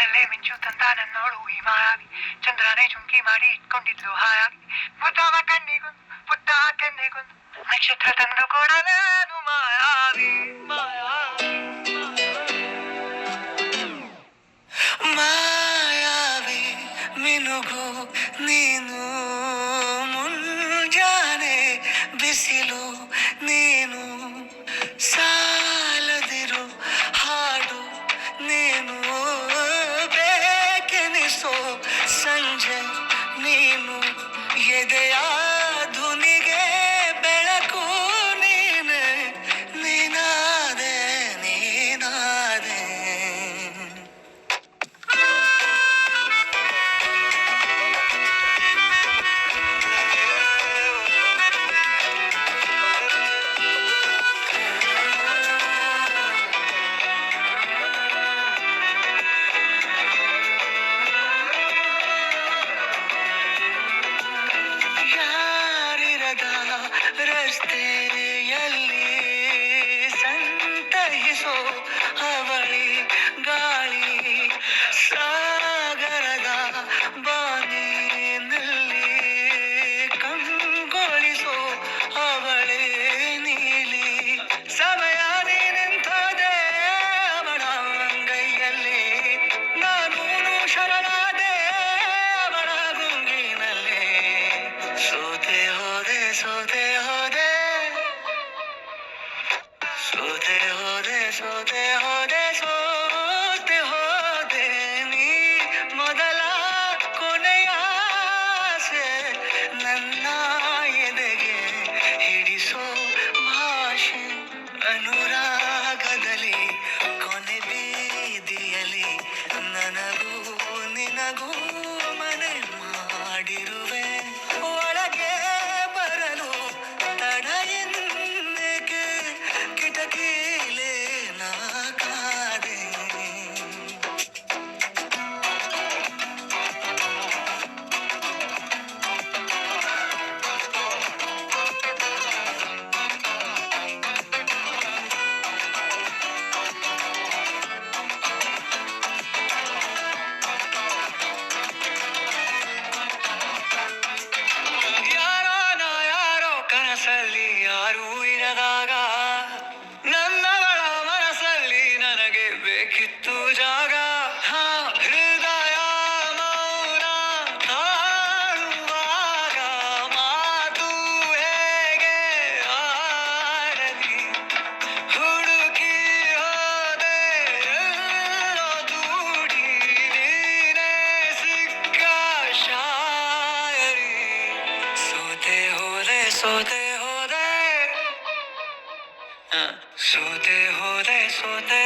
ಆಕಾಶದಲ್ಲೇ ಮಿಂಚು ತಂದ ನನ್ನೋಳು ಈ ಮಾಯಾವಿ ಚಂದ್ರನೇ ಚುಂಕಿ ಮಾಡಿ ಇಟ್ಕೊಂಡಿದ್ಲು ಹಾಯಾಗಿ ಮುದ್ದಾದ ಕಣ್ಣಿಗೊಂದು ಪುಟ್ಟ ಕೆನ್ನೆಗೊಂದು ನಕ್ಷತ್ರ ತಂದು ಕೊಡಲೇನು ಮಾಯಾವಿ ಮಾಯಾವಿ ಮಾಯಾವಿ ಮಿನುಗು ನೀನು ಮುಂಜಾನೆ ಬಿಸಿಲು ನೀನು ಸಾಲದಿರು ಹಾಡು ನೀನು ಬೇಕೆನಿಸೋ ಸಂಜೆ ನೀನು ಎದೆಯ ಧುನಿಗೆ ಬೆಳಕು ನೀನೆ ನೀನಾದೆ ನೀನಾದೆ ಯಾರಿರದ ರಸ್ತೆಯಲ್ಲಿ ಸಂತೈಸೋ ಅವಳಿ ಗಾಳಿ ಸಾಗರದ ಬಾನಿನಲ್ಲಿ ಕಂಗೊಳಿಸೋ ಅವಳೆ ನೀಲಿ ಸಮಯ ನಿಂತದೆ ಅವಳ ಅಂಗೈಯಲ್ಲಿ ನಾನು ಶರಣಾದೆ ಅವಳ ಗುಂಗಿನಲ್ಲಿ ಸೋತೆ ಹೋದೆ ಸೋತೆ ಹೋದೆ ಸೋತೆ ಹೋದೆ ಸೋತೆ ಹೋದೆ ಸೋತೆ ಹೋದೆ ನೀ ಮೊದಲ ಕೊನೆಯ ಆಸೆ ನನ್ನ ಎದೆಗೆ ಹಿಡಿಸೋ ಭಾಷೆ ಅನುರಾಗದಲ್ಲಿ ಕೊನೆ ಬೀದಿಯಲ್ಲಿ ನನಗೂ ನಿನಗೂ ಮನೆ ಮಾಡಿರುವೆ ಒಳಗೆ ಬರಲು ತಡ ಎನ್ನೇಕೆ ಕಿಟಕಿಲೇ ನಾ ಕಾದೆ ಯಾರೋ ನಾ ಯಾರೋ ಕನಸಲ್ಲಿ ಯಾರೂ ಇರದಾಗ ನನ್ನವಳ ಮನಸ್ಸಲ್ಲಿ ನನಗೆ ಬೇಕಿತ್ತು ಜಾಗ ಹಾ ಹೃದಯ ಮೌನ ತಾಳುವಾಗ ಮಾತು ಹೇಗೆ ಆಡಲಿ ಹುಡುಕಿ ಹೋದೆ ಎಲ್ಲೋ ದೂಡಿ ನೀನೇ ಸಿಕ್ಕ ಶಾಯರಿ ಸೋತೆ ಹೋದೆ ಸೋತೆ ಹೋದೆ ಸೋತೆ ಹೋದೆ ಸೋತೆ